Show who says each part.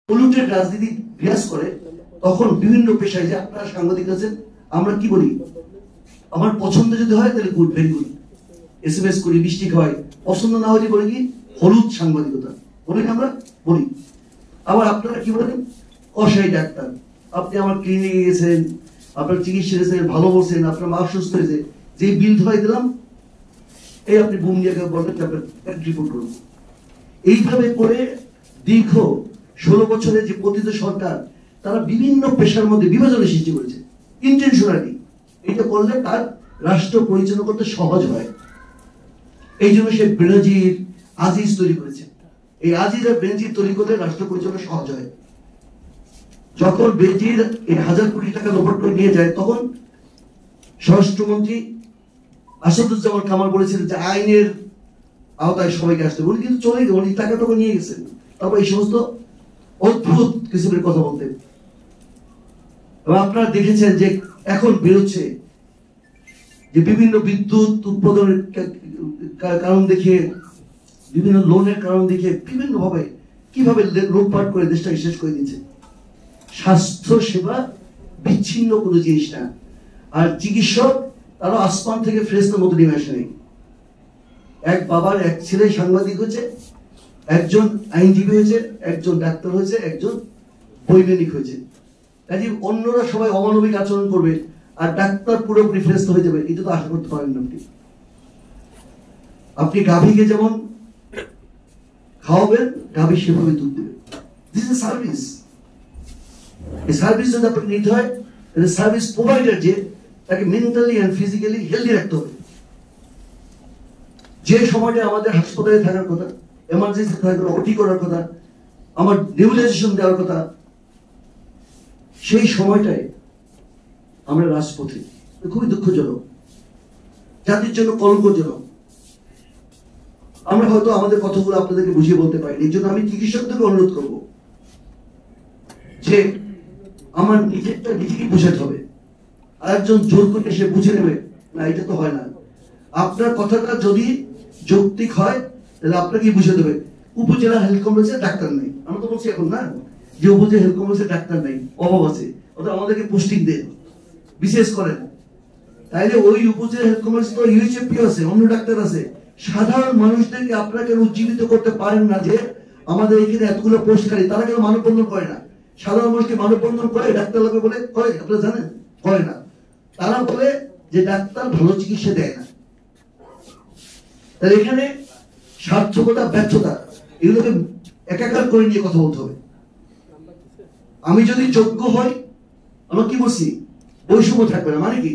Speaker 1: Polluted রাজনীতি বিরাজ করে, তখন বিভিন্ন পেশায় যে আপনারা সাংবাদিক আছেন, আমরা কি বলি, আমার পছন্দ যদি হয় তাহলে গুড, ভেরি গুড, SMS করি, বৃষ্টি খাওয়াই, পছন্দ না হলে বলে কি হলুদ সাংবাদিকতা বলে, আমরা বলি। আবার আপনারা কি বলেন, কসাই ডাক্তার, আপনি আমার ক্লিনিকে গেছেন, আপনার চিকিৎসা গেছেন, ভালো বলছেন, আপনার মা সুস্থ হয়েছে, যে বিল ধরাই দিলাম, এই আপনি ভূমিকা বলেন রিপোর্ট করুন। এইভাবে করে দীর্ঘ 16 বছরের যে পতিত সরকার, তারা বিভিন্ন পেশার মধ্যে বিভাজনের সৃষ্টি করেছে ইন্টেনশনালি। এটা করলে তার রাষ্ট্র পরিচালনা করতে সহজ হয়। এই জন্য সে বেনজির আজিজ তৈরি করেছে। এই আজিজ আর বেনজির তৈরি করলে রাষ্ট্র পরিচালনা সহজ হয়। যখন বেনজির এই 1000 কোটি টাকা লোপাট করে নিয়ে যায়, তখন স্বরাষ্ট্রমন্ত্রী আসাদুজ্জামান কামাল বলেছিলেন যে আইনের আওতায় সবাইকে আসতে। উনি কিন্তু চলে গেলেন, উনি টাকাটা নিয়ে গেছেন। তারপর এই সমস্ত অদ্ভুত কিসিমের কথা বলতেন। এবং আপনারা দেখেছেন যে এখন বেরোচ্ছে যে বিভিন্ন বিদ্যুৎ উৎপাদনের কারণ দেখিয়ে, বিভিন্ন লোনের কারণ দেখিয়ে বিভিন্ন ভাবে কিভাবে লুটপাট করে দেশটাকে শেষ করে দিচ্ছে। স্বাস্থ্য সেবা বিচ্ছিন্ন কোনো জিনিস না। আর চিকিৎসক তারা আসমান থেকে ফেরেশতার মতো নেমে আসে নাই। এক বাবার এক ছেলে সাংবাদিক হয়েছে, একজন আইনজীবী হয়েছে, একজন ডাক্তার হয়েছে, একজন বৈজ্ঞানিক হয়েছে। কাজে অন্যরা সবাই অমানবিক আচরণ করবে আর ডাক্তার পুরোপুরি ফেরেশতা হয়ে যাবে, এটা তো আশা করতে পারেন না। আপনি গাভীকে যেমন খাওয়াবেন, গাভী সেভাবে দুধ দেবে। This is service. এই সার্ভিস যদি আপনাকে নিতে হয়, তাহলে সার্ভিস প্রোভাইডার যে তাকে মেন্টালি এন্ড ফিজিক্যালি হেলদি রাখতে হবে। যে সময়টা আমাদের হাসপাতালে থাকার কথা, এমার্জেন্সি থাকার কথা, ওটি করার কথা, আমার নেবুলাইজেশন দেওয়ার কথা, সেই সময়টায় আমরা রাজপথে। খুবই দুঃখজনক, জাতির জন্য কলঙ্কজনক। আমরা হয়তো আমাদের কথাগুলো আপনাদেরকে বুঝিয়ে বলতে পারি। এই জন্য আমি চিকিৎসকদেরকে অনুরোধ করব যে আমার নিজেরটা নিজেকে বুঝাতে হবে। আর একজন জোর করে সে বুঝে নেবে না, এটা তো হয় না। আপনার কথাটা যদি যৌক্তিক হয়, তাহলে আপনাকে বুঝে দেবে। উপজেলা হেলথ কমপ্লেক্সে ডাক্তার নেই, আমরা তো বলছি এখন না যে উপজেলা হেলথ কমপ্লেক্সে ডাক্তার নেই, অভাব আছে, ওটা আমাদেরকে পোস্টিং দেন, বিশেষ করেন। তাইলে ওই উপজেলা হেলথ কমপ্লেক্সে তো UHFP আছে, অন্য ডাক্তার আছে। সাধারণ মানুষদেরকে আপনারা কেন উজ্জীবিত করতে পারেন না যে আমাদের এখানে এতগুলো পোস্ট খালি? তারা কেন মানববন্ধন করে না? সাধারণ মানুষকে মানববন্ধন করে ডাক্তার লাগবে বলে করে? আপনারা জানেন করে না। তারা বলে যে ডাক্তার ভালো চিকিৎসা দেয় না। তাহলে এখানে সার্থকতা, ব্যর্থতা, এগুলোকে একাকার করে নিয়ে কথা বলতে হবে। আমি যদি যোগ্য হই, আমরা কি বলছি, বৈষম্য থাকবে না। মানে কি,